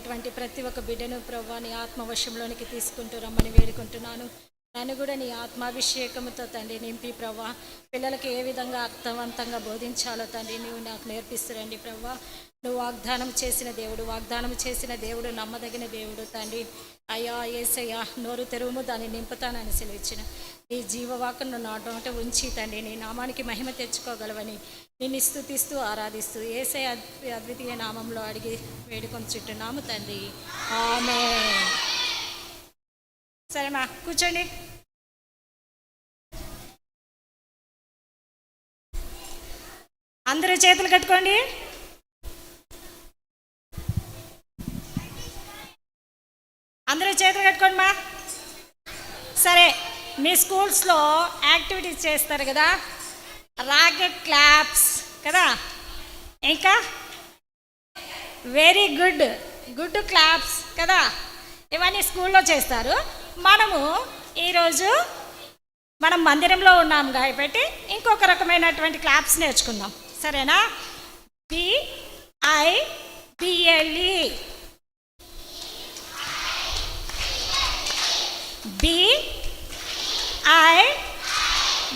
ఉన్నటువంటి ప్రతి ఒక్క బిడ్డను ప్రభువా నీ ఆత్మవశంలోనికి తీసుకుంటూ రమ్మని వేడుకుంటున్నాను. నన్ను కూడా నీ ఆత్మాభిషేకంతో తండ్రి నింపి ప్రభువా పిల్లలకి ఏ విధంగా అర్థవంతంగా బోధించాలో తండ్రి నువ్వు నాకు నేర్పిస్తురండి ప్రభువా. నువ్వు వాగ్దానం చేసిన దేవుడు నమ్మదగిన దేవుడు తండ్రి. అయ్యా యేసయ్యా నోరు తెరువుము దాన్ని నింపుతానని సెలవిచ్చిన నీ జీవవాకును నా నోట ఉంచి తండ్రి నీ నామానికి మహిమ తెచ్చుకోగలవని నిన్ను స్తుతిస్తూ ఆరాధిస్తూ యేసయ్య అద్వితీయ నామంలో అడిగి వేడుకొంచుంటున్నాము తండ్రి. ఆమేన్. సరేమా కూర్చోండి. అందరూ చేతులు కట్టుకోండి. అందరూ చేతులు కట్టుకోండి మా. సరే, మీ స్కూల్స్లో యాక్టివిటీస్ చేస్తారు కదా, రాకెట్ క్లాప్స్ కదా, ఇంకా వెరీ గుడ్ క్లాప్స్ కదా, ఇవన్నీ స్కూల్లో చేస్తారు. మనము ఈరోజు మనం మందిరంలో ఉన్నాం కాబట్టి ఇంకొక రకమైనటువంటి క్లాప్స్ నేర్చుకుందాం. సరేనా? BIBLE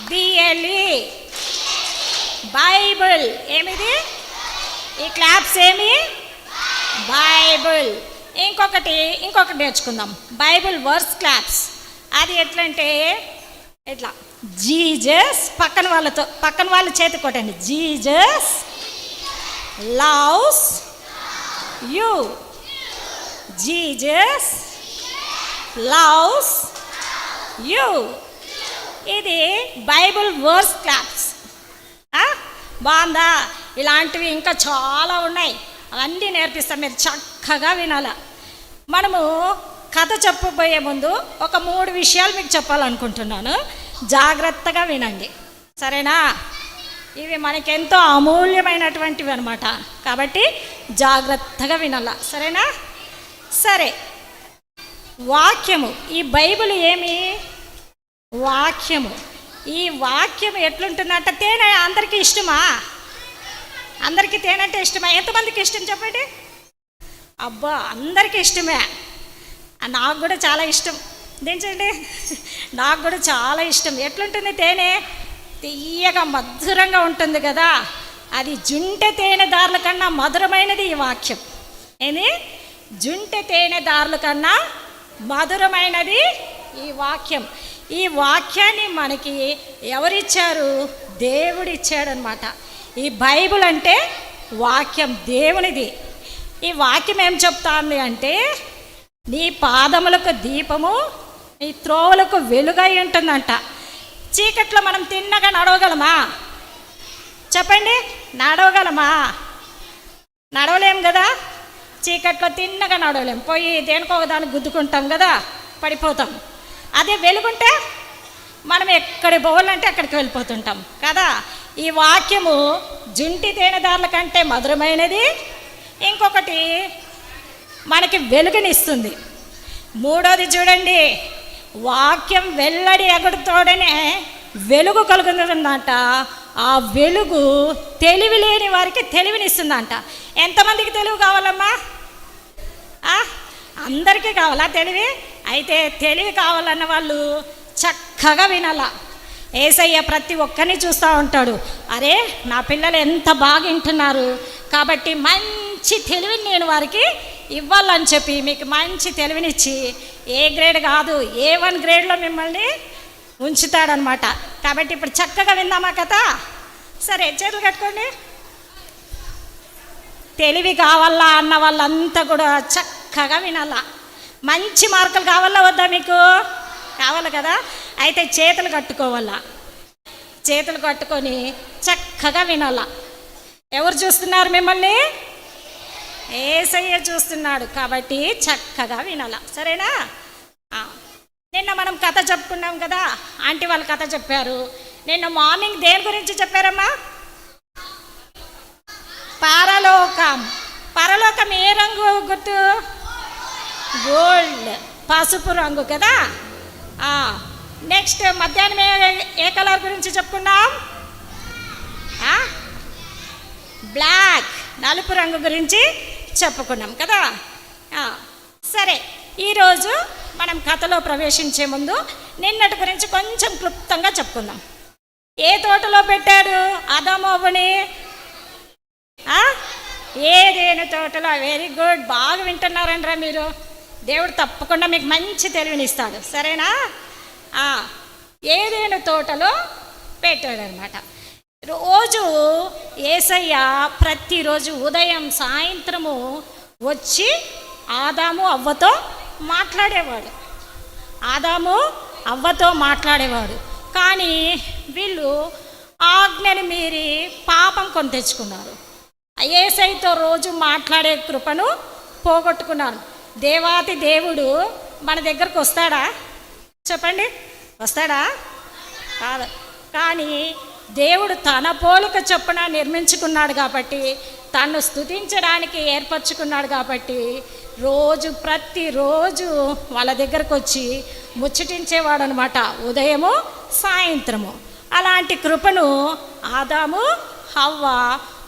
BIBLE Bible. ఏమిది ఈ క్లాప్స్? ఏమి? బైబుల్. ఇంకొకటి నేర్చుకుందాం, బైబుల్ వర్స్ క్లాప్స్. అది ఎట్లంటే ఇట్లా జీసస్ పక్కన వాళ్ళ చేతి కొట్టండి. Jesus loves you. Jesus loves you. ఇది బైబుల్ వర్స్ క్లాప్స్. బాగుందా? ఇలాంటివి ఇంకా చాలా ఉన్నాయి, అవన్నీ నేర్పిస్తాం, మీరు చక్కగా వినాల. మనము కథ చెప్పబోయే ముందు ఒక 3 విషయాలు మీకు చెప్పాలనుకుంటున్నాను, జాగ్రత్తగా వినండి. సరేనా? ఇవి మనకెంతో అమూల్యమైనటువంటివి అనమాట, కాబట్టి జాగ్రత్తగా వినాల. సరేనా? సరే, వాక్యము. ఈ బైబిల్ ఏమి? వాక్యము. ఈ వాక్యం ఎట్లుంటుందంట? తేనె అందరికీ ఇష్టమా? అందరికీ తేనె అంటే ఇష్టమా? ఎంతమందికి ఇష్టం చెప్పండి? అబ్బా, అందరికీ ఇష్టమే. నాకు కూడా చాలా ఇష్టం. దించండి. నాకు కూడా చాలా ఇష్టం. ఎట్లుంటుంది తేనె? తీయగా మధురంగా ఉంటుంది కదా. అది జుంటె తేనెదారుల కన్నా మధురమైనది ఈ వాక్యం. ఏంది? జుంటె తేనెదారుల కన్నా మధురమైనది ఈ వాక్యం. ఈ వాక్యాన్ని మనకి ఎవరిచ్చారు? దేవుడిచ్చాడనమాట. ఈ బైబుల్ అంటే వాక్యం దేవునిది. ఈ వాక్యం ఏం చెప్తాంది అంటే, నీ పాదములకు దీపము, నీ త్రోవలకు వెలుగై ఉంటుందంట. చీకట్లో మనం తిన్నగా నడవగలమా? చెప్పండి, నడవగలమా? నడవలేం కదా. చీకట్లో తిన్నగా నడవలేం, పోయి దేనికో దానికి గుద్దుకుంటాం కదా, పడిపోతాం. అదే వెలుగుంటే మనం ఎక్కడికి పోవాలంటే అక్కడికి వెళ్ళిపోతుంటాం కదా. ఈ వాక్యము జుంటి తేనెదారుల కంటే మధురమైనది. ఇంకొకటి మనకి వెలుగునిస్తుంది. మూడోది చూడండి, వాక్యం వెల్లడి ఎగుడుతోడనే వెలుగు కలుగుతుందంట. ఆ వెలుగు తెలివి లేని వారికి తెలివినిస్తుందంట. ఎంతమందికి తెలివి కావాలమ్మా? అందరికీ కావాలా తెలివి? అయితే తెలివి కావాలన్న వాళ్ళు చక్కగా వినాల. యేసయ్య ప్రతి ఒక్కరిని చూస్తూ ఉంటాడు. అరే, నా పిల్లలు ఎంత బాగా వింటున్నారు, కాబట్టి మంచి తెలివిని నేను వారికి ఇవ్వాలని చెప్పి మీకు మంచి తెలివినిచ్చి ఏ గ్రేడ్ కాదు A1 గ్రేడ్లో మిమ్మల్ని ఉంచుతాడనమాట. కాబట్టి ఇప్పుడు చక్కగా విందామా కథ? సరే, చేతులు కట్టుకోండి. తెలివి కావాలా అన్న వాళ్ళంతా కూడా చక్కగా వినాలా. మంచి మార్కులు కావాలా వద్దా? మీకు కావాలి కదా. అయితే చేతులు కట్టుకోవాలా. చేతులు కట్టుకొని చక్కగా వినాలా. ఎవరు చూస్తున్నారు మిమ్మల్ని? యేసయ్య చూస్తున్నాడు, కాబట్టి చక్కగా వినాలా. సరేనా? నిన్న మనం కథ చెప్పుకున్నాం కదా, ఆంటీ వాళ్ళు కథ చెప్పారు. నిన్న మార్నింగ్ దేని గురించి చెప్పారమ్మా? పరలోకం. పరలోకం ఏ రంగు గుర్తు? గోల్డ్, పసుపు రంగు కదా. నెక్స్ట్ మధ్యాహ్నం ఏ కలర్ గురించి చెప్పుకున్నాం? బ్లాక్, నలుపు రంగు గురించి చెప్పుకున్నాం కదా. ఆ, సరే, ఈరోజు మనం కథలో ప్రవేశించే ముందు నిన్నటి గురించి కొంచెం క్లుప్తంగా చెప్పుకుందాం. ఏ తోటలో పెట్టాడు ఆదాము అవ్వని? ఏదేను తోటలో. వెరీ గుడ్, బాగా వింటున్నారంటారా మీరు. దేవుడు తప్పకుండా మీకు మంచి తెలివినిస్తాడు, సరేనా? ఏదేను తోటలో పెట్టాడనమాట. రోజు యేసయ్య ప్రతిరోజు ఉదయం సాయంత్రము వచ్చి ఆదాము అవ్వతో మాట్లాడేవాడు. కానీ వీళ్ళు ఆజ్ఞని మీరి పాపం కొని తెచ్చుకున్నారు. యేసయ్యతో రోజు మాట్లాడే కృపను పోగొట్టుకున్నారు. దేవాతి దేవుడు మన దగ్గరకు వస్తాడా? చెప్పండి, వస్తాడా? కాదు. కానీ దేవుడు తన పోలిక చొప్పున నిర్మించుకున్నాడు కాబట్టి, తను స్తుతించడానికి ఏర్పరచుకున్నాడు కాబట్టి ప్రతిరోజు వాళ్ళ దగ్గరకు వచ్చి ముచ్చటించేవాడు అనమాట, ఉదయము సాయంత్రము. అలాంటి కృపను ఆదాము హవ్వ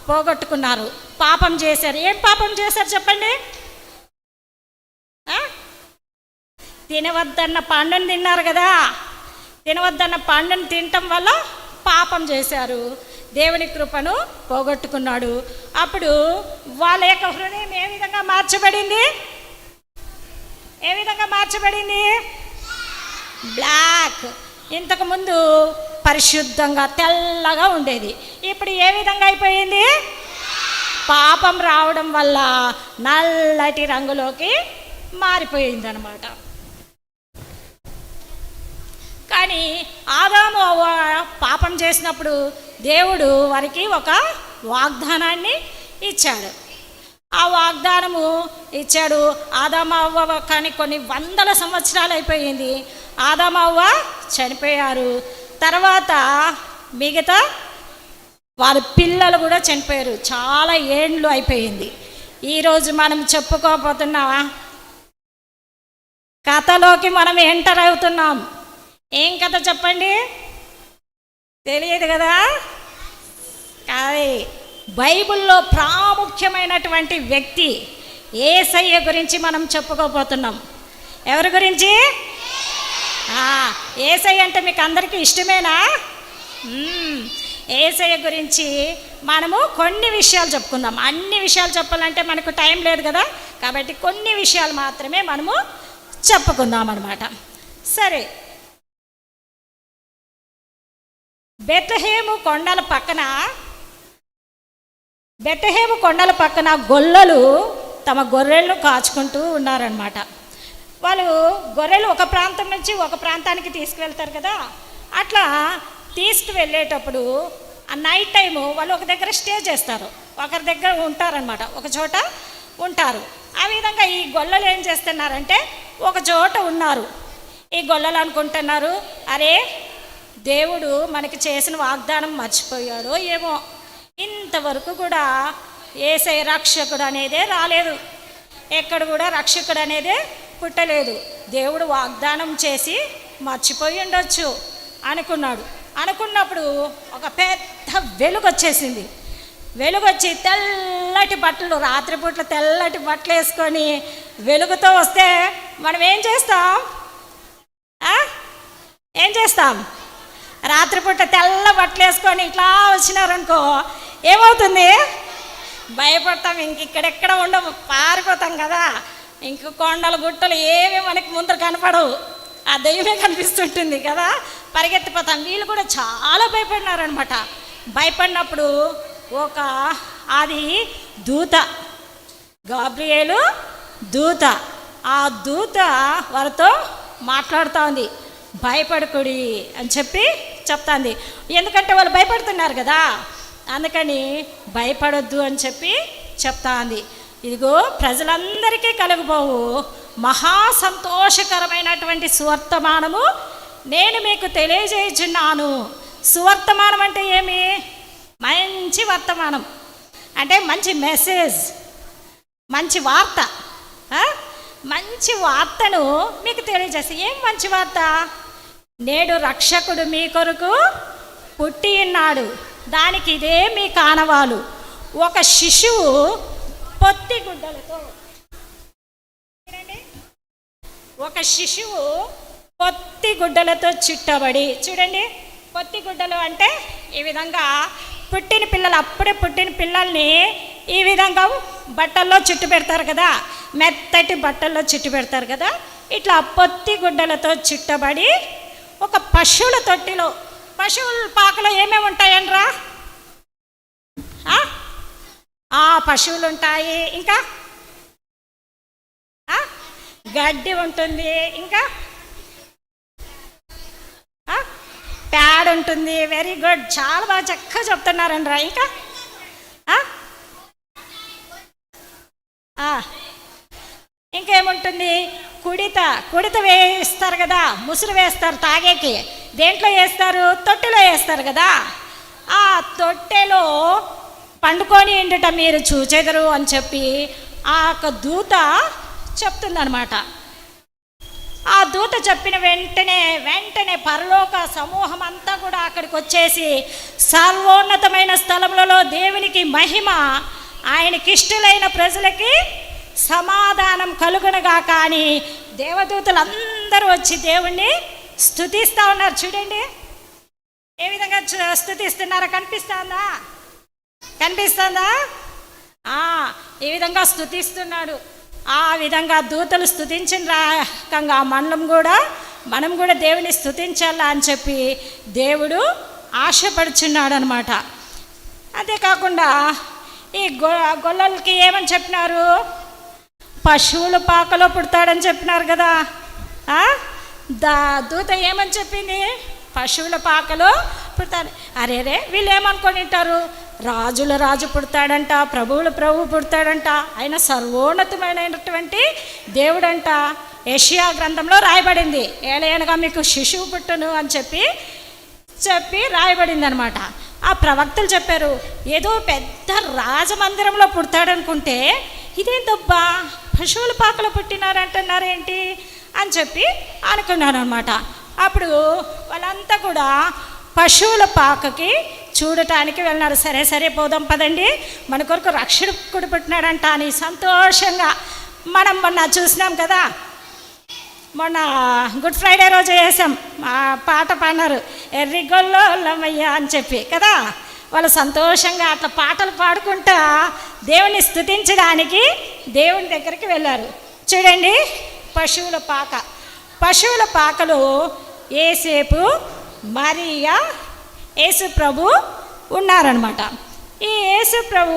పోగొట్టుకున్నారు, పాపం చేశారు. ఏం పాపం చేశారు చెప్పండి? తినవద్దన్న పండుని తిన్నారు కదా, తినవద్దన్న పండుని తినటం వల్ల పాపం చేశారు, దేవుని కృపను పోగొట్టుకున్నాడు. అప్పుడు వాళ్ళ యొక్క హృదయం ఏ విధంగా మార్చబడింది? బ్లాక్. ఇంతకుముందు పరిశుద్ధంగా తెల్లగా ఉండేది, ఇప్పుడు ఏ విధంగా అయిపోయింది? పాపం రావడం వల్ల నల్లటి రంగులోకి మారిపోయింది అన్నమాట. కానీ ఆదాము అవ్వ పాపం చేసినప్పుడు దేవుడు వారికి ఒక వాగ్దానాన్ని ఇచ్చాడు. ఆ వాగ్దానము ఇచ్చాడు. ఆదాము అవ్వ కానీ కొన్ని వందల సంవత్సరాలు అయిపోయింది, ఆదాము అవ్వ చనిపోయారు. తర్వాత మిగతా వారి పిల్లలు కూడా చనిపోయారు, చాలా ఏండ్లు అయిపోయింది. ఈరోజు మనం చెప్పుకోబోతున్న కథలోకి మనం ఎంటర్ అవుతున్నాం. ఏం కథ చెప్పండి? తెలియదు కదా? బైబిల్లో ప్రాముఖ్యమైనటువంటి వ్యక్తి యేసయ్య గురించి మనం చెప్పుకోబోతున్నాం. ఎవరి గురించి? యేసయ్య అంటే మీకు అందరికీ ఇష్టమేనా? యేసయ్య గురించి మనము కొన్ని విషయాలు చెప్పుకుందాం. అన్ని విషయాలు చెప్పాలంటే మనకు టైం లేదు కదా, కాబట్టి కొన్ని విషయాలు మాత్రమే మనము చెప్పుకుందాం అన్నమాట. సరే, బెత్లెహేము కొండల పక్కన గొల్లలు తమ గొర్రెలను కాచుకుంటూ ఉన్నారనమాట. వాళ్ళు గొర్రెలు ఒక ప్రాంతం నుంచి ఒక ప్రాంతానికి తీసుకువెళ్తారు కదా, అట్లా తీసుకువెళ్ళేటప్పుడు ఆ నైట్ టైము వాళ్ళు ఒక దగ్గర స్టే చేస్తారు, ఒకరి దగ్గర ఉంటారనమాట, ఒక చోట ఉంటారు. ఆ విధంగా ఈ గొల్లలు ఏం చేస్తున్నారంటే ఒక చోట ఉన్నారు. ఈ గొల్లలు అనుకుంటున్నారు, అరే దేవుడు మనకి చేసిన వాగ్దానం మర్చిపోయాడో ఏమో, ఇంతవరకు కూడా యేసయ్య రక్షకుడు అనేదే రాలేదు, ఎక్కడ కూడా రక్షకుడు అనేదే పుట్టలేదు, దేవుడు వాగ్దానం చేసి మర్చిపోయి ఉండొచ్చు అనుకున్నప్పుడు ఒక పెద్ద వెలుగు వచ్చి తెల్లటి బట్టలు, రాత్రిపూట్ల తెల్లటి బట్టలు వేసుకొని వెలుగుతో వస్తే మనం ఏం చేస్తాం? రాత్రిపూట తెల్ల బట్టలు వేసుకొని ఇట్లా వచ్చినారనుకో ఏమవుతుంది? భయపడతాం, ఇక్కడెక్కడ ఉండవు, పారిపోతాం కదా. ఇంక కొండలు గుట్టలు ఏమీ మనకి ముందర కనపడవు, ఆ దెయ్యమే కనిపిస్తుంటుంది కదా, పరిగెత్తిపోతాం. వీళ్ళు కూడా చాలా భయపడినారనమాట. భయపడినప్పుడు అది దూత, గాబ్రియేలు దూత, ఆ దూత వారితో మాట్లాడుతూ ఉంది, భయపడకుడి అని చెప్తాంది. ఎందుకంటే వాళ్ళు భయపడుతున్నారు కదా, అందుకని భయపడొద్దు అని చెప్తా ఉంది. ఇదిగో ప్రజలందరికీ కలుగుబోవు మహా సంతోషకరమైనటువంటి సువర్తమానము నేను మీకు తెలియజేయుచున్నాను. సువర్తమానం అంటే ఏమి? మంచి వర్తమానం అంటే మంచి మెసేజ్, మంచి వార్త. మంచి వార్తను మీకు తెలియజేస్తే ఏం మంచి వార్త? నేడు రక్షకుడు మీ కొరకు పుట్టి ఉన్నాడు, దానికి ఇదే మీ కానవాలు, ఒక శిశువు పొత్తి గుడ్డలతో ఒక శిశువు పొత్తి గుడ్డలతో చుట్టబడి, చూడండి పొత్తి గుడ్డలు అంటే ఈ విధంగా పుట్టిన పిల్లలు, అప్పుడే పుట్టిన పిల్లల్ని ఈ విధంగా బట్టల్లో చుట్టు పెడతారు కదా, మెత్తటి బట్టల్లో చుట్టు పెడతారు కదా, ఇట్లా పొత్తి గుడ్డలతో చుట్టబడి ఒక పశువుల తొట్టిలో, పశువుల పాకలో ఏమేమి ఉంటాయనరా? పశువులు ఉంటాయి, ఇంకా గడ్డి ఉంటుంది, ఇంకా ప్యాడ్ ఉంటుంది. వెరీ గుడ్, చాలా బాగా చక్కగా చెప్తున్నారండ్రా. ఇంకా ఇంకేముంటుంది? కుడిత వేస్తారు కదా, ముసురు వేస్తారు తాగేకి. దేంట్లో వేస్తారు? తొట్టెలో వేస్తారు కదా. ఆ తొట్టెలో పండుకొని ఏంటట మీరు చూచెదరు అని చెప్పి ఆ యొక్క దూత చెప్తుందనమాట. ఆ దూత చెప్పిన వెంటనే పరలోక సమూహం అంతా కూడా అక్కడికి వచ్చేసి సర్వోన్నతమైన స్థలములలో దేవునికి మహిమ, ఆయనకి ఇష్టలైన ప్రజలకి సమాధానం కలుగునగా. కానీ దేవదూతలు అందరూ వచ్చి దేవుణ్ణి స్తుతిస్తూ ఉన్నారు. చూడండి ఏ విధంగా స్తుతిస్తున్నారో కనిపిస్తుందా? ఈ విధంగా స్తుతిస్తున్నాడు. ఆ విధంగా దూతలు స్తుతించిన రకంగా మనం కూడా దేవుని స్తుతించాలా అని చెప్పి దేవుడు ఆశపడుచున్నాడు అనమాట. అంతేకాకుండా ఈ గొల్లలకి ఏమని చెప్పినారు? పశువుల పాకలో పుడతాడని చెప్పినారు కదా. దూత ఏమని చెప్పింది? పశువుల పాకలో పుడతాడు. అరే వీళ్ళు ఏమనుకొని ఉంటారు? రాజుల రాజు పుడతాడంట, ప్రభువుల ప్రభు పుడతాడంట, ఆయన సర్వోన్నతమైనటువంటి దేవుడంట. యెషయా గ్రంథంలో రాయబడింది, ఏలయనగా మీకు శిశువు పుట్టును అని చెప్పి రాయబడింది అనమాట. ఆ ప్రవక్తలు చెప్పారు, ఏదో పెద్ద రాజమందిరంలో పుడతాడనుకుంటే ఇదేంటబ్బా పశువుల పాకలో పుట్టినారంటున్నారేంటి అని చెప్పి అనుకున్నాను అనమాట. అప్పుడు వాళ్ళంతా కూడా పశువుల పాకకి చూడటానికి వెళ్ళినారు. సరే పోదాం పదండి, మన కొరకు రక్షకుడు పుట్టినాడంట అని సంతోషంగా. మనం మొన్న చూసినాం కదా, మొన్న గుడ్ ఫ్రైడే రోజు వేసాం, పాట పాడినారు, ఎర్రిగొల్లమయ్యా అని చెప్పి కదా. వాళ్ళు సంతోషంగా అట్లా పాటలు పాడుకుంటా దేవుని స్తుతించడానికి దేవుని దగ్గరికి వెళ్ళారు. చూడండి పశువుల పాకలో యేసేపు, మరియా, యేసు ప్రభు ఉన్నారనమాట. ఈ యేసు ప్రభు,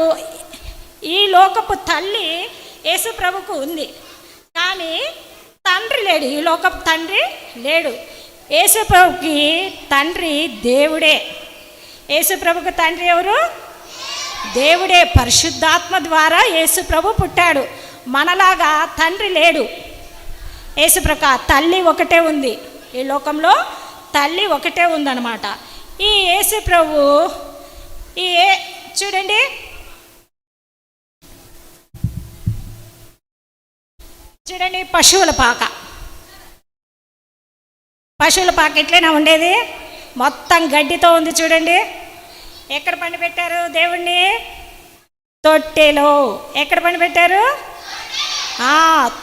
ఈ లోకపు తల్లి యేసు ప్రభుకు ఉంది, కానీ తండ్రి లేడు, ఈ లోకపు తండ్రి లేడు. యేసు ప్రభుకి తండ్రి దేవుడే. యేసు ప్రభుకు తండ్రి ఎవరు? దేవుడే. పరిశుద్ధాత్మ ద్వారా యేసు ప్రభు పుట్టాడు. మనలాగా తండ్రి లేడు. యేసు ప్రభు తల్లి ఒకటే ఉంది, ఈ లోకంలో తల్లి ఒకటే ఉందన్నమాట. ఈ యేసు ప్రభు చూడండి పశువుల పాక ఎట్లయినా ఉండేది, మొత్తం గడ్డితో ఉంది. చూడండి ఎక్కడ పండిపెట్టారు దేవుణ్ణి? తొట్టెలో. ఎక్కడ పండిపెట్టారు?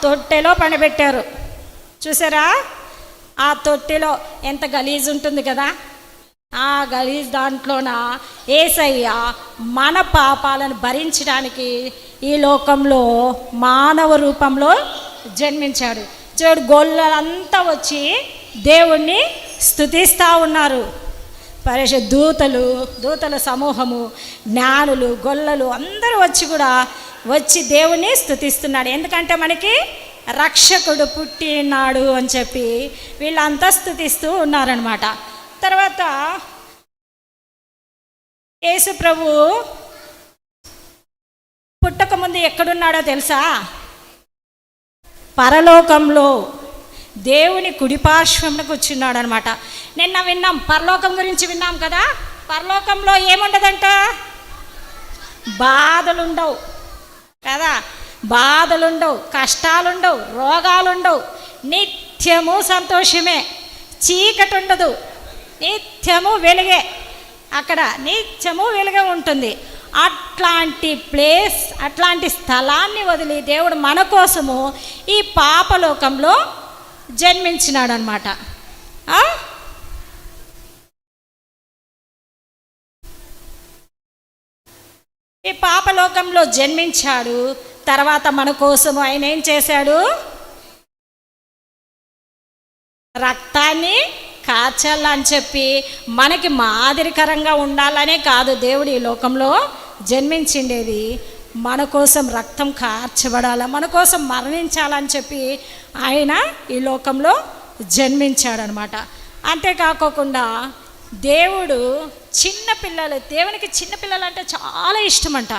తొట్టెలో పండిపెట్టారు. చూసారా? ఆ తొట్టెలో ఎంత గలీజ్ ఉంటుంది కదా. ఆ గలీజ్ దాంట్లోన యేసయ్య మన పాపాలను భరించడానికి ఈ లోకంలో మానవ రూపంలో జన్మించాడు. చూడు, గొల్లలంతా వచ్చి దేవుణ్ణి స్తుతిస్తూ ఉన్నారు. దూతల సమూహము, జ్ఞానులు, గొల్లలు అందరూ వచ్చి దేవుణ్ణి స్తుతిస్తున్నాడు. ఎందుకంటే మనకి రక్షకుడు పుట్టినాడు అని చెప్పి వీళ్ళంతా స్తుతిస్తూ ఉన్నారనమాట. తర్వాత యేసు ప్రభు పుట్టకముందు ఎక్కడున్నాడో తెలుసా? పరలోకంలో దేవుని కుడిపార్శ్వంలో కూర్చున్నాడు అనమాట. నిన్న విన్నాం, పరలోకం గురించి విన్నాం కదా. పరలోకంలో ఏముండదంట? బాధలుండవు కదా, బాధలుండవు, కష్టాలుండవు, రోగాలుండవు, నిత్యము సంతోషమే, చీకటి ఉండదు, నిత్యము వెలుగే. అక్కడ నిత్యము వెలుగే ఉంటుంది. అట్లాంటి స్థలాన్ని వదిలి దేవుడు మన కోసము ఈ పాపలోకంలో జన్మించినాడు అనమాట. ఈ పాపలోకంలో జన్మించాడు. తర్వాత మన కోసం ఆయన ఏం చేశాడు? రక్తాన్ని కార్చాలని చెప్పి మనకి మాదిరికరంగా ఉండాలనే కాదు దేవుడు ఈ లోకంలో జన్మించిండేది. మన కోసం రక్తం కార్చబడాల, మన కోసం మరణించాలని చెప్పి ఆయన ఈ లోకంలో జన్మించాడనమాట. అంతేకాకుండా దేవుడు చిన్నపిల్లలు, దేవునికి చిన్నపిల్లలు అంటే చాలా ఇష్టమంట.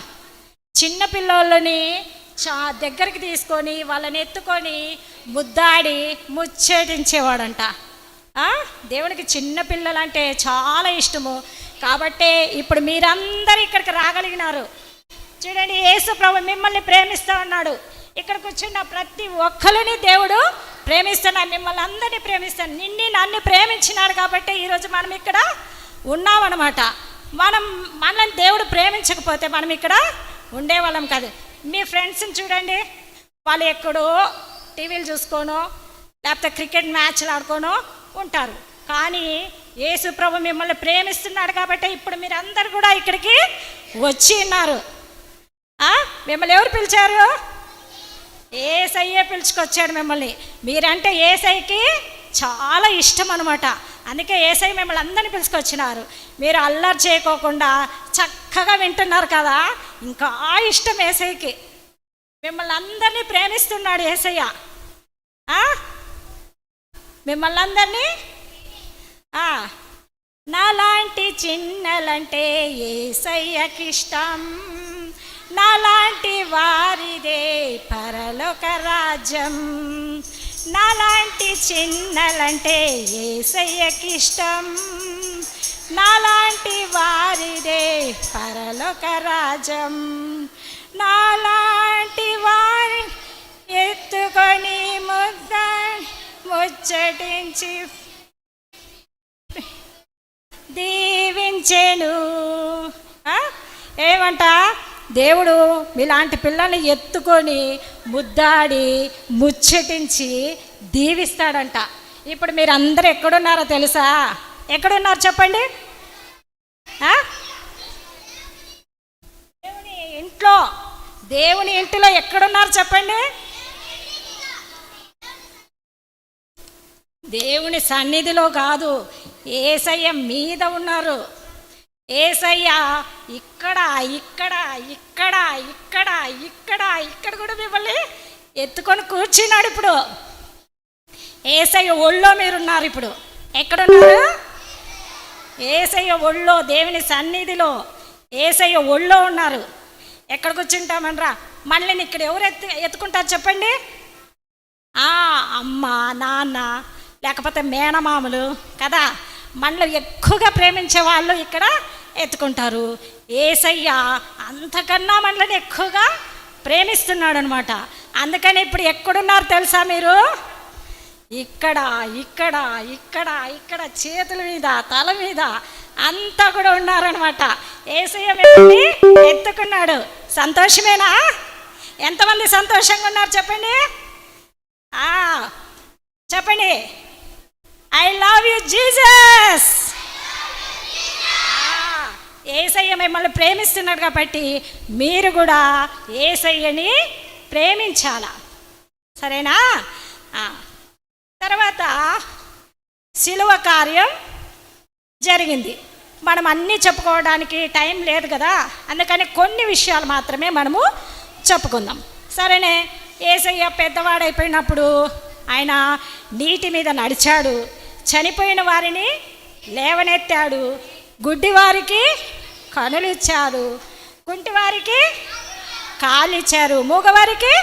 చిన్నపిల్లలని దగ్గరికి తీసుకొని వాళ్ళని ఎత్తుకొని ముద్దాడి ముచ్చటించేవాడంట. దేవునికి చిన్నపిల్లలు అంటే చాలా ఇష్టము. కాబట్టే ఇప్పుడు మీరందరూ ఇక్కడికి రాగలిగినారు. చూడండి, యేసు ప్రభు మిమ్మల్ని ప్రేమిస్తూ ఉన్నాడు. ఇక్కడ కూర్చున్న ప్రతి ఒక్కరిని దేవుడు ప్రేమిస్తున్నాడు. మిమ్మల్ని అందరినీ ప్రేమిస్తాడు. నన్ను ప్రేమించినాడు కాబట్టి ఈరోజు మనం ఇక్కడ ఉన్నామన్నమాట. మనల్ని దేవుడు ప్రేమించకపోతే మనం ఇక్కడ ఉండేవాళ్ళం కాదు. మీ ఫ్రెండ్స్ని చూడండి, వాళ్ళు ఎక్కడో టీవీలు చూసుకోనో లేకపోతే క్రికెట్ మ్యాచ్లు ఆడుకోనో ఉంటారు. కానీ యేసు ప్రభు మిమ్మల్ని ప్రేమిస్తున్నాడు కాబట్టి ఇప్పుడు మీరు అందరు కూడా ఇక్కడికి వచ్చి ఉన్నారు. మిమ్మల్ని ఎవరు పిలిచారు? యేసయ్యే పిలుచుకొచ్చాడు మిమ్మల్ని. మీరంటే యేసయ్యకి చాలా ఇష్టం అనమాట. అందుకే యేసయ్య మిమ్మల్ని అందరినీ పిలుచుకొచ్చినారు. మీరు అల్లరి చేయకోకుండా చక్కగా వింటున్నారు కదా, ఇంకా ఇష్టం యేసయ్యకి. మిమ్మల్ని అందరినీ ప్రేమిస్తున్నాడు యేసయ్య. మిమ్మల్ని అందరినీ నాలాంటి చిన్నలంటే యేసయ్యకి ఇష్టం, నాలాంటి వారిదే పరలోక రాజ్యం. నాలాంటి చిన్నలంటే యేసయ్యకి ఇష్టం, నాలాంటి వారిదే పరలోక రాజ్యం. నాలాంటి వారి ఎత్తుకొని ముచ్చటించి దీవించెను. ఏమంట? దేవుడు మీలాంటి పిల్లల్ని ఎత్తుకొని ముద్దాడి ముచ్చటించి దీవిస్తాడంట. ఇప్పుడు మీరు అందరూ ఎక్కడున్నారో తెలుసా? ఎక్కడున్నారు చెప్పండి? దేవుని ఇంట్లో, దేవుని ఇంటిలో ఎక్కడున్నారు చెప్పండి? దేవుని సన్నిధిలో కాదు, యేసయ్య మీద ఉన్నారు. యేసయ్య ఇక్కడ ఇక్కడ ఇక్కడ ఇక్కడ ఇక్కడ ఇక్కడ కూడా మిమ్మల్ని ఎత్తుకొని కూర్చున్నాడు. ఇప్పుడు యేసయ్య ఒళ్ళో మీరున్నారు. ఇప్పుడు ఎక్కడున్నారు? యేసయ్య ఒళ్ళో, దేవుని సన్నిధిలో యేసయ్య ఒళ్ళో ఉన్నారు. ఎక్కడ కూర్చుంటామనరా? మళ్ళీ ఇక్కడ ఎవరు ఎత్తుకుంటారు చెప్పండి? అమ్మ, నాన్న, లేకపోతే మేనమామలు కదా. మనల్ని ఎక్కువగా ప్రేమించే వాళ్ళు ఇక్కడ ఎత్తుకుంటారు. యేసయ్య అంతకన్నా మనల్ని ఎక్కువగా ప్రేమిస్తున్నాడు అనమాట. అందుకని ఇప్పుడు ఎక్కడున్నారు తెలుసా మీరు? ఇక్కడ ఇక్కడ ఇక్కడ ఇక్కడ చేతుల మీద, తల మీద అంతా కూడా ఉన్నారనమాట. యేసయ్య మిమ్మల్ని ఎత్తుకున్నాడు. సంతోషమేనా? ఎంతమంది సంతోషంగా ఉన్నారు చెప్పండి? చెప్పండి, ఐ లవ్ యూ జీసస్. యేసయ్య మిమ్మల్ని ప్రేమిస్తున్నాడు కాబట్టి మీరు కూడా యేసయ్యని ప్రేమించాలా, సరేనా? తర్వాత శిలువ కార్యం జరిగింది. మనం అన్నీ చెప్పుకోవడానికి టైం లేదు కదా, అందుకని కొన్ని విషయాలు మాత్రమే మనము చెప్పుకుందాం, సరేనే? యేసయ్య పెద్దవాడైపోయినప్పుడు ఆయన నీటి మీద నడిచాడు, చనిపోయిన వారిని లేవనెత్తాడు, గుడ్డి వారికి కనులు ఇచ్చారు, కుంటి వారికి కాళ్ళు ఇచ్చారు, మూగవారికి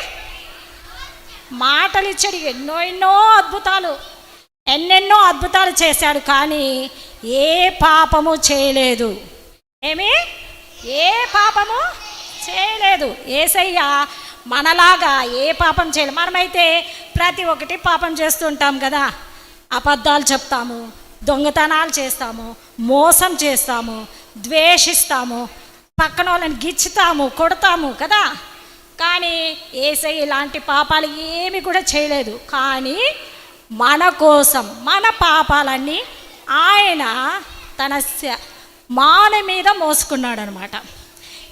మాటలు ఇచ్చాడు. ఎన్నెన్నో అద్భుతాలు చేశాడు. కానీ ఏ పాపము చేయలేదు. ఏ పాపము చేయలేదు. యేసయ్య మనలాగా ఏ పాపం చేయలేదు. మనమైతే ప్రతి ఒక్కటి పాపం చేస్తుంటాం కదా. అబద్ధాలు చెప్తాము, దొంగతనాలు చేస్తాము, మోసం చేస్తాము, ద్వేషిస్తాము, పక్కన వాళ్ళని గిచ్చుతాము, కొడతాము కదా. కానీ యేసయ్య ఇలాంటి పాపాలు ఏమి కూడా చేయలేదు. కానీ మన కోసం మన పాపాలన్నీ ఆయన తన మాన మీద మోసుకున్నాడు అనమాట.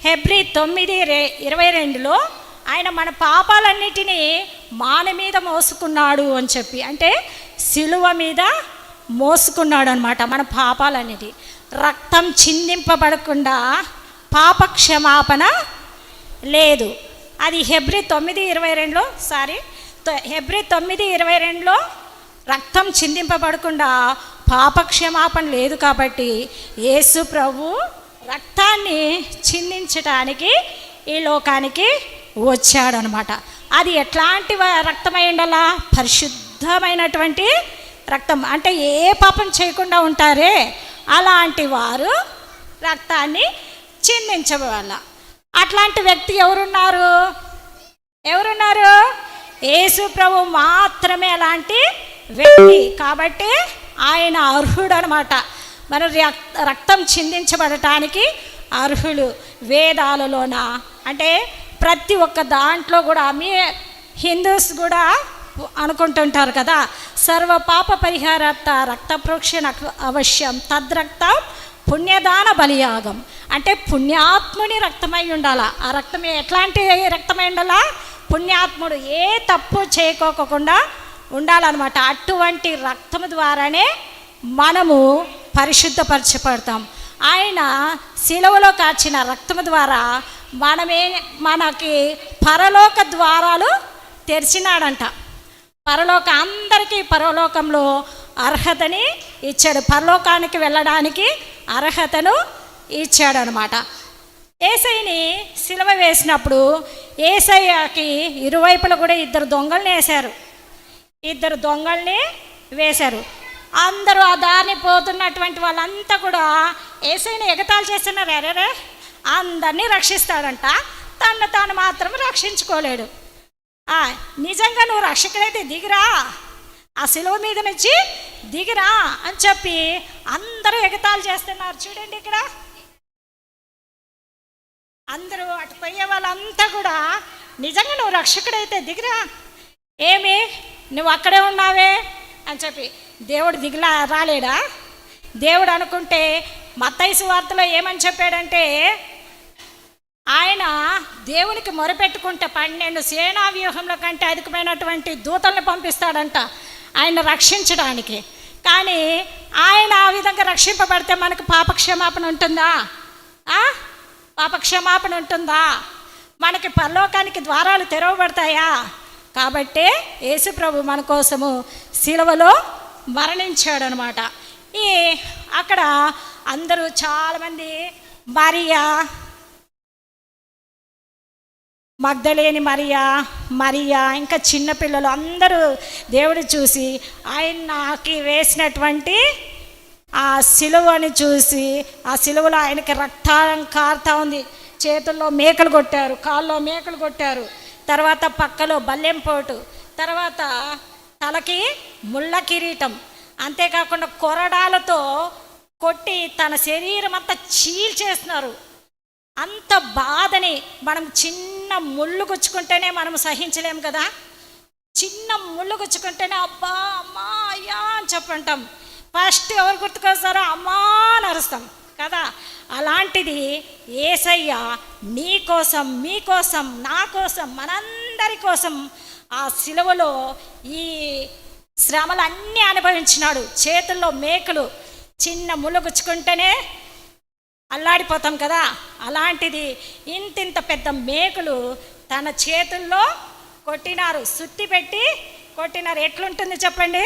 హెబ్రీ 9:22లో ఆయన మన పాపాలన్నిటినీ మాన మీద మోసుకున్నాడు అని చెప్పి, అంటే సిలువ మీద మోసుకున్నాడు అనమాట మన పాపాలన్నిటి. రక్తం చిందింపబడకుండా పాప క్షమాపణ లేదు. అది హెబ్రీ 9:22లో హెబ్రీ 9:22లో రక్తం చిందింపబడకుండా పాప క్షమాపణ లేదు. కాబట్టి యేసు ప్రభు రక్తాన్ని చిందించటానికి ఈ లోకానికి వచ్చాడనమాట. అది ఎట్లాంటి రక్తమై ఉండాలా? పరిశుద్ధమైనటువంటి రక్తం. అంటే ఏ పాపం చేయకుండా ఉంటారే అలాంటి వారు రక్తాన్ని చిందించవాల. అట్లాంటి వ్యక్తి ఎవరున్నారు? యేసు ప్రభు మాత్రమే అలాంటి వ్యక్తి. కాబట్టి ఆయన అర్హుడు అనమాట. మన రక్తం చిందించబడటానికి అర్హులు. వేదాలలోన అంటే ప్రతి ఒక్క దాంట్లో కూడా మీ హిందూస్ కూడా అనుకుంటుంటారు కదా, సర్వ పాప పరిహారార్థ రక్త ప్రోక్షణ అవశ్యం తద్రక్తం పుణ్యదాన బలియాగం. అంటే పుణ్యాత్ముని రక్తమై ఉండాలా. ఆ రక్తం ఎట్లాంటి రక్తమై ఉండాలా? పుణ్యాత్ముడు ఏ తప్పు చేయకోకుండా ఉండాలన్నమాట. అటువంటి రక్తము ద్వారానే మనము పరిశుద్ధపరచబడతాం. ఆయన శిలువలో కాచిన రక్తము ద్వారా మనకి పరలోక ద్వారాలు తెరిచినాడంట. అందరికీ పరలోకంలో అర్హతని ఇచ్చాడు. పరలోకానికి వెళ్ళడానికి అర్హతను ఇచ్చాడనమాట. యేసయ్యని సిలువ వేసినప్పుడు యేసయ్యకి ఇరువైపులా కూడా ఇద్దరు దొంగల్ని వేశారు. అందరూ ఆ దారిని పోతున్నటువంటి వాళ్ళంతా కూడా యేసయ్యని ఎగతాళి చేస్తున్నారు. ఎరే అందరినీ రక్షిస్తాడంట, తాను మాత్రం రక్షించుకోలేడు. నిజంగా నువ్వు రక్షకుడైతే దిగిరా, ఆ సిలువ మీద నుంచి దిగిరా అని చెప్పి అందరూ ఎగతాళి చేస్తున్నారు. చూడండి ఇక్కడ అందరూ అటు పోయే వాళ్ళంతా కూడా నిజంగా నువ్వు రక్షకుడైతే దిగిరా, ఏమి నువ్వు అక్కడే ఉన్నావే అని చెప్పి. దేవుడు రాలేడా? దేవుడు అనుకుంటే మత్తయి సువార్తలో ఏమని చెప్పాడంటే, ఆయన దేవునికి మొరపెట్టుకుంటే 12 సేనా వ్యూహంలో కంటే అధికమైనటువంటి దూతల్ని పంపిస్తాడంట ఆయన రక్షించడానికి. కానీ ఆయన ఆ విధంగా రక్షింపబడితే మనకు పాపక్షమాపణ ఉంటుందా? పాపక్షమాపణ ఉంటుందా? మనకి పరలోకానికి ద్వారాలు తెరవబడతాయా? కాబట్టే యేసు ప్రభు మన కోసము సిలువలో మరణించాడు అనమాట. అక్కడ అందరూ చాలామంది మరియా, మగ్దలేని మరియా ఇంకా చిన్నపిల్లలు అందరూ దేవుడు చూసి ఆయనకి వేసినటువంటి ఆ సిలువని చూసి, ఆ సిలువలో ఆయనకి రక్తం కారుతా ఉంది. చేతుల్లో మేకలు కొట్టారు, కాళ్ళలో మేకలు కొట్టారు, తర్వాత పక్కలో బల్లెంపోటు, తర్వాత తలకి ముళ్ళ కిరీటం, అంతేకాకుండా కొరడాలతో కొట్టి తన శరీరం అంతా చీల్చేస్తున్నారు. అంత బాధని మనం చిన్న ముళ్ళు గుచ్చుకుంటేనే మనం సహించలేము కదా. చిన్న ముళ్ళు గుచ్చుకుంటేనే అబ్బా అమ్మా అయ్యా అని చెప్పంటాం. ఫస్ట్ ఎవరు గుర్తుకొస్తారో అమ్మా అని అరుస్తాం కదా. అలాంటిది యేసయ్య నీ కోసం, మీకోసం, నా కోసం, మనందరి కోసం ఆ సిలువలో ఈ శ్రమలన్నీ అనుభవించినాడు. చేతుల్లో మేకలు, చిన్న ముళ్ళు గుచ్చుకుంటేనే అల్లాడిపోతాం కదా. అలాంటిది ఇంతింత పెద్ద మేకలు తన చేతుల్లో కొట్టినారు, సుత్తి పెట్టి కొట్టినారు. ఎట్లుంటుంది చెప్పండి?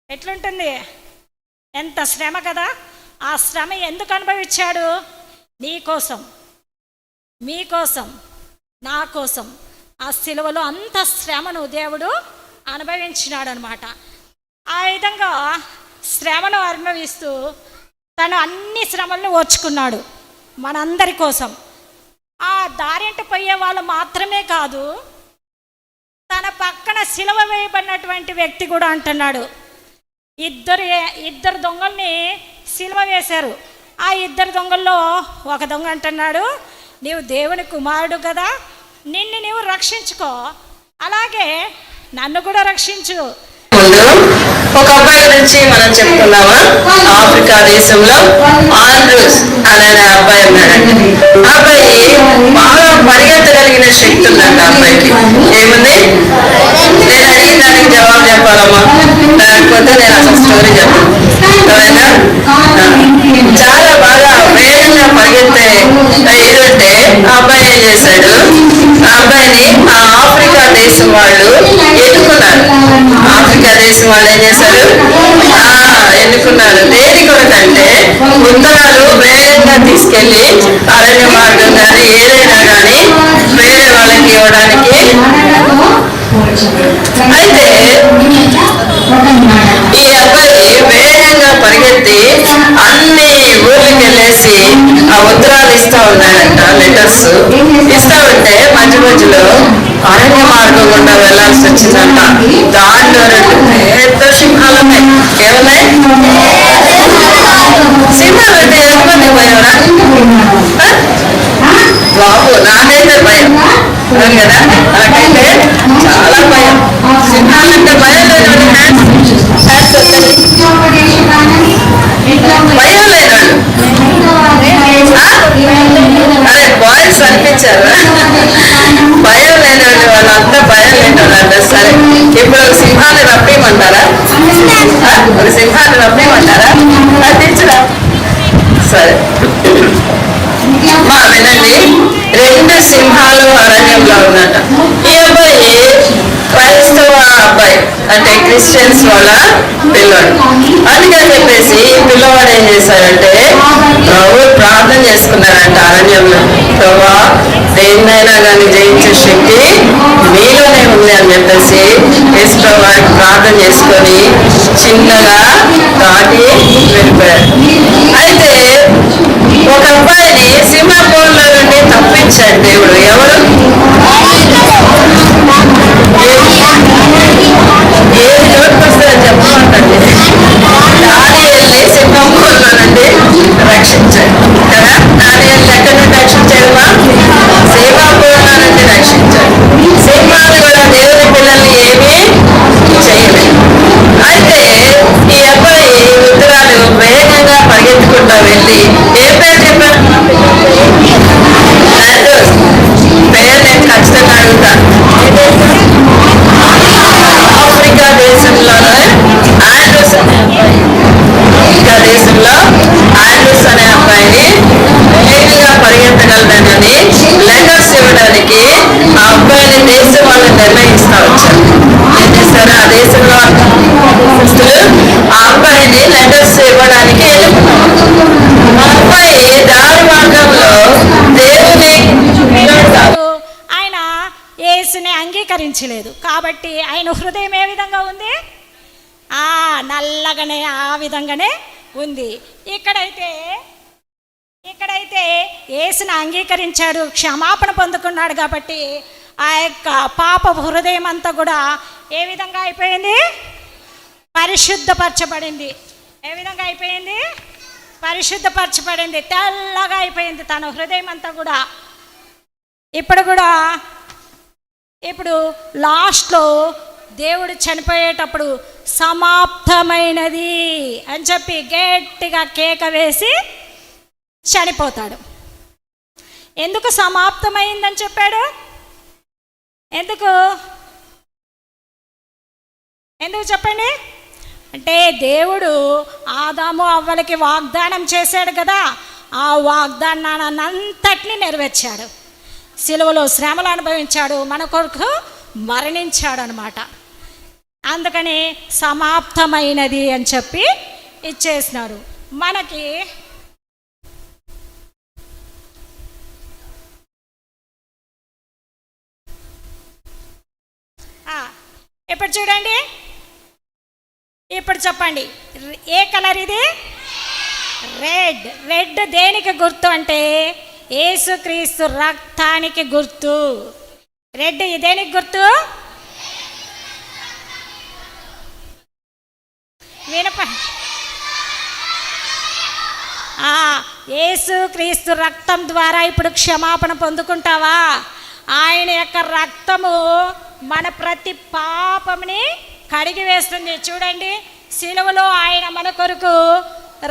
ఎట్లుంటుంది? ఎంత శ్రమ కదా. ఆ శ్రమ ఎందుకు అనుభవించాడు? నీకోసం, మీకోసం, నా కోసం ఆ సిలువలో అంత శ్రమను దేవుడు అనుభవించినాడు అనమాట. ఆ విధంగా శ్రమను అనుభవిస్తూ తను అన్ని శ్రమలను ఓర్చుకున్నాడు మనందరి కోసం. ఆ దారింట పోయే వాళ్ళు మాత్రమే కాదు, తన పక్కన సిలువ వేయబడినటువంటి వ్యక్తి కూడా అంటున్నాడు. ఇద్దరు దొంగల్ని సిలువ వేశారు. ఆ ఇద్దరు దొంగల్లో ఒక దొంగ అంటున్నాడు, నీవు దేవుని కుమారుడు కదా, నిన్ను నీవు రక్షించుకో, అలాగే నన్ను కూడా రక్షించు ఒక అబ్బాయి గురించి మనం చెప్పుకున్నామా, ఆఫ్రికా దేశంలో ఆండ్రూస్ అనే అబ్బాయి ఉన్నాడండి. ఆ అబ్బాయి బాగా పరిగెత్తగలిగిన శక్తి ఉందండి ఆ అబ్బాయికి. ఏముంది? నేను అడిగిన దానికి జవాబు చెప్పాలమ్మా, లేకపోతే నేను అసలు స్టోరీ చెప్పాను. సరేనా? చాలా బాగా వేగంగా పరిగెత్తే ఏదంటే ఆ అబ్బాయి ఏం చేశాడు, ఆ అబ్బాయిని ఆ ఆఫ్రికా దేశం వాళ్ళు ఎన్నుకున్నారు. ఆఫ్రికా దేశం వాళ్ళు ఏం చేశారు, ఎన్నుకున్నారు. దేని కొరకంటే ఉత్తరాలు వేగంగా తీసుకెళ్లి అరణ్య మార్గం కానీ ఏదైనా కానీ వేరే వాళ్ళకి ఇవ్వడానికి. అయితే ఈ అబ్బాయి వేగంగా పరిగెత్తి అన్ని ఊర్లకి వెళ్ళేసి ఆ ఉత్తరాలు ఇస్తా ఉన్నాడంట, లెటర్స్ ఇస్తా ఉంటే మధ్య మధ్యలో అరణ్య మార్గం గుండా వెళ్లాల్సి వచ్చిందంట. దాంట్లో 2 పెద్ద సింహాలు ఉన్నాయి. ఏమున్నాయి? సింహాలు అంటే ఎంతమంది భయంరా బాబు? నాకైతే భయం. అవును కదా, నాకైతే చాలా భయం. సింహాలంటే భయం లేదు. భయం లేదు. అదే బాయ్స్ అనిపించారు. భయం లేదండి, వాళ్ళంతా భయం లేదండి. సరే, ఇప్పుడు ఒక సింహాన్ని రప్పేయమంటారా? ఒక సింహాన్ని రప్పేయమంటారా? అది తెచ్చురా. సరే వినండి. 2 సింహాలు అరణ్యంలో ఉన్నట. ఈ అబ్బాయి క్రైస్తవ అబ్బాయి, అంటే క్రిస్టియన్స్ వాళ్ళ పిల్లవాడు. అందుకని చెప్పేసి ఈ పిల్లవాడు ఏం చేశారంటే ప్రార్థన చేసుకున్నారంట అరణ్యంలో. ప్రభా, దేన్నైనా కానీ జయించే శక్తి మీలోనే ఉంది అని చెప్పేసి యేసుప్రభువుకి ప్రార్థన చేసుకొని చిన్నగా దాటి వెళ్ళిపోయారు. అయితే ఒక అబ్బాయిని సింహపూర్లో నుండి తప్పించాడు దేవుడు. ఎవరు? ఏది నోటుకొస్తుందో చెప్పమంటండి. దానియేలుని సింహపూర్లో నుండి రక్షించాడు కదా. దానియేలుని ఎక్కడి నుండి రక్షించాడమ్మా? సింహపూర్లో నుండి రక్షించాడు. సింహాలు కూడా దేవుని పిల్లల్ని ఏమీ చేయలేదు. అయితే ఈ అబ్బాయి ఉత్తరాలు వేగంగా పరిగెత్తుకుంటూ వెళ్ళి ఏ పేరు చెప్పారు? పేరు నేను ఖచ్చితంగా అడుగుతాను. ఆఫ్రికా దేశంలోనే ఆండ్రూస్ అనే అబ్బాయి, ఆఫ్రికా దేశంలో ఆండ్రూస్ అనే అబ్బాయిని వేగంగా పరిగెత్తగలదని లెటర్స్ ఇవ్వడానికి ఆ అబ్బాయిని దేశం వాళ్ళు నిర్ణయిస్తా వచ్చారు. ఏం చేస్తారు? ఆ దేశంలో ఆ అబ్బాయిని లెటర్స్ ఇవ్వడానికి ఆ అబ్బాయి దారి మార్గంలో దేవుని ఆయన యేసుని అంగీకరించలేదు. కాబట్టి ఆయన హృదయం ఏ విధంగా ఉంది? నల్లగానే ఆ విధంగానే ఉంది. ఇక్కడైతే యేసుని అంగీకరించాడు, క్షమాపణ పొందుకున్నాడు. కాబట్టి ఆ యొక్క పాప హృదయం అంతా కూడా ఏ విధంగా అయిపోయింది? పరిశుద్ధపరచబడింది. ఏ విధంగా అయిపోయింది? పరిశుద్ధపరచబడింది, తెల్లగా అయిపోయింది తన హృదయం అంతా కూడా. ఇప్పుడు లాస్ట్లో దేవుడు చనిపోయేటప్పుడు సమాప్తమైనది అని చెప్పి గట్టిగా కేక వేసి చనిపోతాడు. ఎందుకు సమాప్తమైందని చెప్పాడు? ఎందుకు చెప్పండి? అంటే దేవుడు ఆదాము అవ్వలకి వాగ్దానం చేశాడు కదా, ఆ వాగ్దానాన్నంతటినీ నెరవేర్చాడు. సిలువలో శ్రమలు అనుభవించాడు, మన కొరకు మరణించాడు అనమాట. అందుకని సమాప్తమైనది అని చెప్పి ఇచ్చేసినాడు మనకి. ఇప్పుడు చూడండి, ఇప్పుడు చెప్పండి, ఏ కలర్ ఇది? రెడ్ దేనికి గుర్తు అంటే యేసుక్రీస్తు రక్తానికి గుర్తు. రెడ్ దేనికి గుర్తు? యేసుక్రీస్తు రక్తం ద్వారా ఇప్పుడు క్షమాపణ పొందుకుంటావా? ఆయన యొక్క రక్తము మన ప్రతి పాపముని కడిగి వేస్తుంది. చూడండి, సిలువలో ఆయన మన కొరకు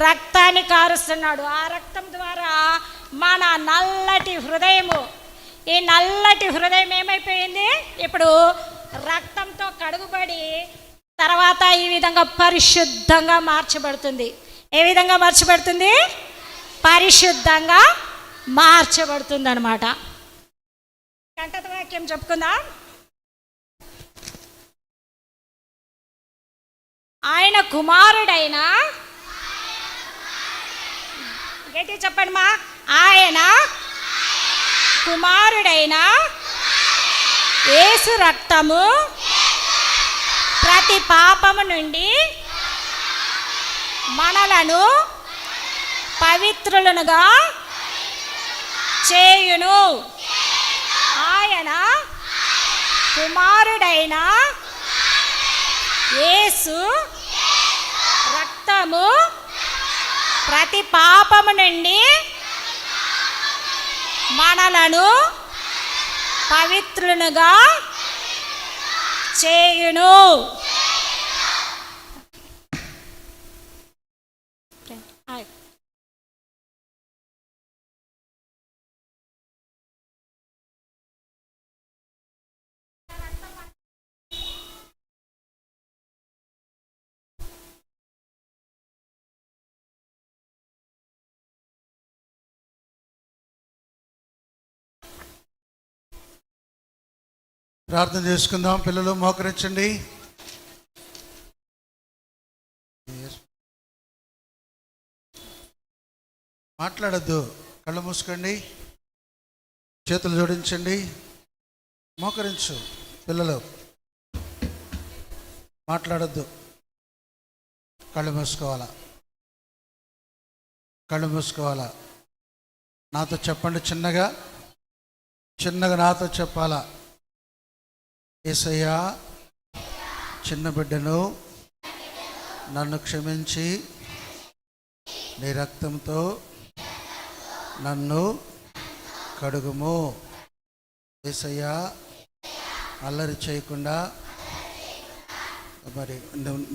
రక్తాన్ని కారుస్తున్నాడు. ఆ రక్తం ద్వారా మన నల్లటి హృదయము, ఈ నల్లటి హృదయం ఏమైపోయింది? ఇప్పుడు రక్తంతో కడుగుబడి తర్వాత ఈ విధంగా పరిశుద్ధంగా మార్చబడుతుంది. ఏ విధంగా మార్చబడుతుంది? పరిశుద్ధంగా మార్చబడుతుంది అన్నమాట. కంటత వాక్యం చెప్పుకుందాం. ఆయన కుమారుడైన, గట్టి చెప్పండి మా, ఆయన కుమారుడైన యేసు రక్తము ప్రతి పాపము నుండి మనలను పవిత్రులనుగా చేయును. ఆయన కుమారుడైన యేసు రక్తము ప్రతి పాపము నుండి మనలను పవిత్రులుగా చేయును. ప్రార్థన చేసుకుందాం. పిల్లలు మోకరించండి. మాట్లాడద్దు, కళ్ళు మూసుకోండి, చేతులు జోడించండి, మోకరించు. పిల్లలు మాట్లాడద్దు, కళ్ళు మూసుకోవాలా, కళ్ళు మూసుకోవాలా. నాతో చెప్పండి, చిన్నగా చిన్నగా నాతో చెప్పాలా. యేసయ్యా, చిన్న బిడ్డను నన్ను క్షమించి నీ రక్తంతో నన్ను కడుగుము. యేసయ్యా, అల్లరి చేయకుండా మరి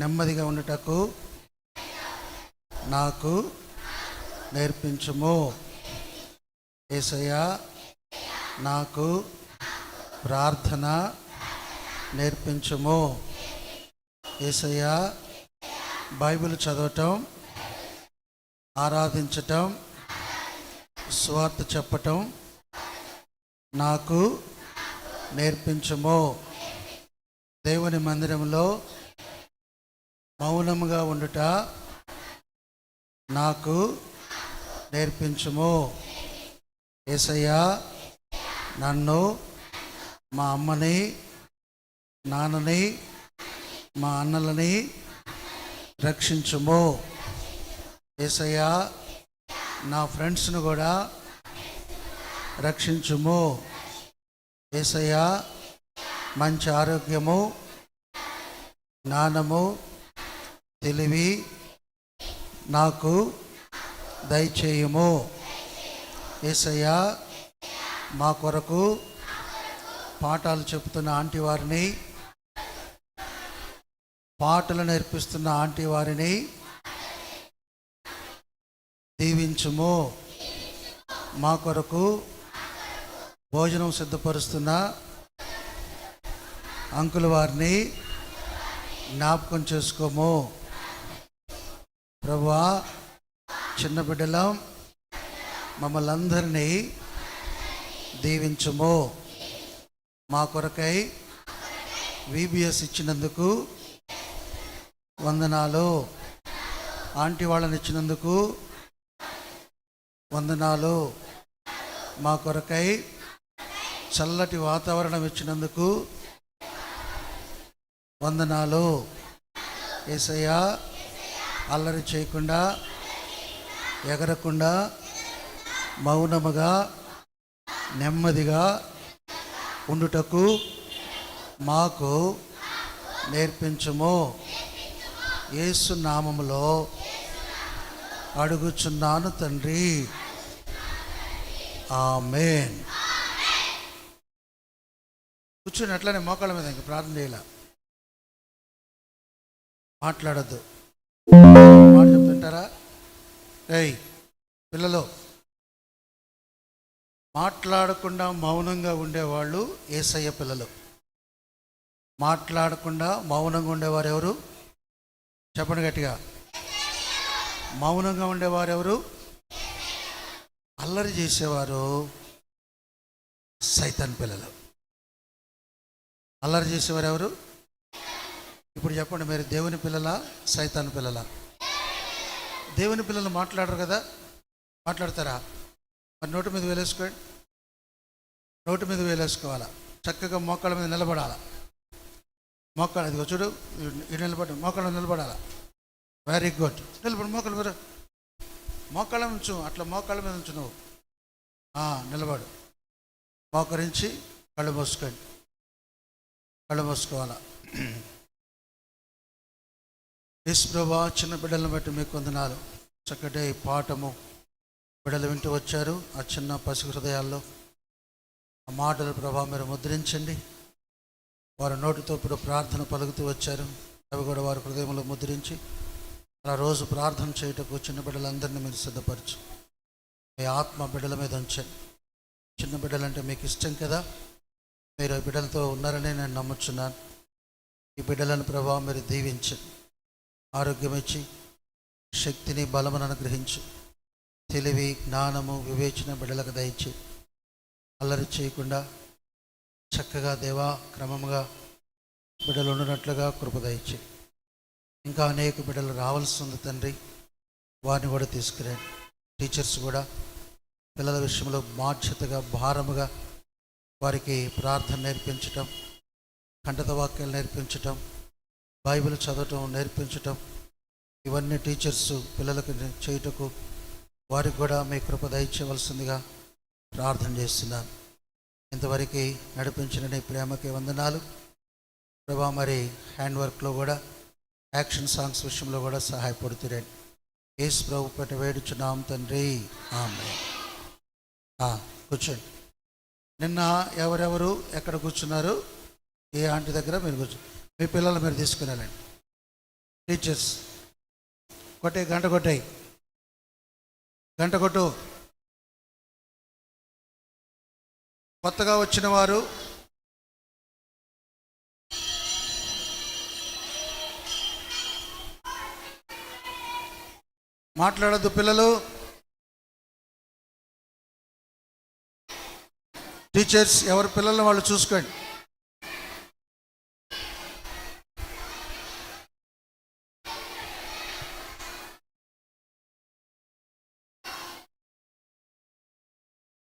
నెమ్మదిగా ఉండటకు నాకు నేర్పించుము. యేసయ్యా, నాకు ప్రార్థన నేర్పించుము. యేసయ్యా, బైబిల్ చదవటం, ఆరాధించటం, సువార్త చెప్పటం నాకు నేర్పించుము. దేవుని మందిరంలో మౌనముగా ఉండుట నాకు నేర్పించుము. యేసయ్యా, నన్ను, మా అమ్మని, నాన్నని, మా అన్నలని రక్షించుము. యేసయ్యా, నా ఫ్రెండ్స్ను కూడా రక్షించుము. యేసయ్యా, మంచి ఆరోగ్యము, జ్ఞానము, తెలివి నాకు దయచేయుము. యేసయ్యా, మా కొరకు పాఠాలు చెప్తున్న ఆంటీ వారిని, పాటలు నేర్పిస్తున్న ఆంటీ వారిని దీవించుము. మా కొరకు భోజనం సిద్ధపరుస్తున్న అంకుల్ వారిని జ్ఞాపకం చేసుకోము. ప్రభువా, చిన్న బిడ్డలం మమ్మల్ని అందరినీ దీవించుము. మా కొరకై VBS ఇచ్చినందుకు వందనాలు. ఆంటీ వాళ్ళని ఇచ్చినందుకు వందనాలు. మా కొరకై చల్లటి వాతావరణం ఇచ్చినందుకు వందనాలు. యేసయ్యా, అల్లరి చేయకుండా, ఎగరకుండా, మౌనముగా, నెమ్మదిగా ఉండుటకు మాకు నేర్పించుము. యేసు నామములో అడుగుచున్నాను తండ్రి, ఆమేన్. కూర్చుని అట్లనే మోకాళ్ళ మీద ఇంకా ప్రార్థన చేయాల. మాట్లాడద్దు. మాట చెప్తుంటారా? ఏయ్ పిల్లలు, మాట్లాడకుండా మౌనంగా ఉండేవాళ్ళు యేసయ్య పిల్లలు. మాట్లాడకుండా మౌనంగా ఉండేవారు ఎవరు? చెప్పండి గట్టిగా. మౌనంగా ఉండేవారు ఎవరు? అల్లరి చేసేవారు సైతాన్ పిల్లలు. అల్లరి చేసేవారు ఎవరు? ఇప్పుడు చెప్పండి, మీరు దేవుని పిల్లలా సైతాన్ పిల్లలా? దేవుని పిల్లలు మాట్లాడరు కదా, మాట్లాడతారా? మరి నోటి మీద వేలేసుకోండి. నోటి మీద వేలేసుకోవాలా, చక్కగా మోకాళ్ళ మీద నిలబడాలా. మోకాళ్ళ ఇదిగో చూడు, ఇది నిలబడి మోకాళ్ళ నిలబడాలా. Very good. నిలబడి మోకాళ్ళ మీద, మోకాళ్ళ ఉంచు, అట్లా మోకాళ్ళ మీద ఉంచు. నువ్వు నిలబడు. మోకరించి కళ్ళు మూసుకోండి. కళ్ళు మూసుకోవాలా. యేసు ప్రభువా, చిన్న బిడ్డలను బట్టి మీకు వందనాలు. చక్కటి పాఠము బిడ్డలు వింటూ వచ్చారు. ఆ చిన్న పసి హృదయాల్లో ఆ మాటల ప్రభావం మీరు ముద్రించండి. వారి నోటితో ఇప్పుడు ప్రార్థన పలుకుతూ వచ్చారు, అవి కూడా వారి హృదయంలో ముద్రించి అలా రోజు ప్రార్థన చేయటకు చిన్న బిడ్డలందరినీ మీరు సిద్ధపరచు. మీ ఆత్మ బిడ్డల మీద ఉంచండి. చిన్న బిడ్డలంటే మీకు ఇష్టం కదా, మీరు ఈ బిడ్డలతో ఉన్నారని నేను నమ్ముచున్నాను. ఈ బిడ్డలను ప్రభావం మీరు దీవించండి. ఆరోగ్యం ఇచ్చి శక్తిని బలమును అనుగ్రహించు. తెలివి, జ్ఞానము, వివేచన బిడ్డలకు దయచి అల్లరి చేయకుండా చక్కగా దేవా క్రమముగా బిడ్డలు ఉండినట్లుగా కృప దయచి. ఇంకా అనేక బిడ్డలు రావాల్సి ఉంది తండ్రి, వారిని కూడా తీసుకురండి. టీచర్స్ కూడా పిల్లల విషయంలో బాధ్యతగా భారముగా వారికి ప్రార్థన నేర్పించటం, కంఠత వాక్యాలు నేర్పించటం, బైబిల్ చదవటం నేర్పించటం, ఇవన్నీ టీచర్స్ పిల్లలకు చేయుటకు వారికి కూడా మీ కృప దయచేయవలసిందిగా ప్రార్థన చేస్తున్నాను. ఇంతవరకు నడిపించిన నీ ప్రేమకి వందనాలు ప్రభా. మరి హ్యాండ్ వర్క్లో కూడా, యాక్షన్ సాంగ్స్ విషయంలో కూడా సహాయపడుతురండి. యేసు ప్రభు పేట వేడుచున్నాం తండ్రి, ఆమేన్. కూర్చోండి. నిన్న ఎవరెవరు ఎక్కడ కూర్చున్నారు? ఏ ఆంటీ దగ్గర మీరు కూర్చో. మీ పిల్లలు మీరు తీసుకుని వెళ్ళండి. టీచర్స్ కొట్టే, గంట కొట్టాయి, గంట కొట్టు. కొత్తగా వచ్చిన వారు మాట్లాడద్దు. పిల్లలు, టీచర్స్ ఎవరి పిల్లల్ని వాళ్ళు చూసుకోండి.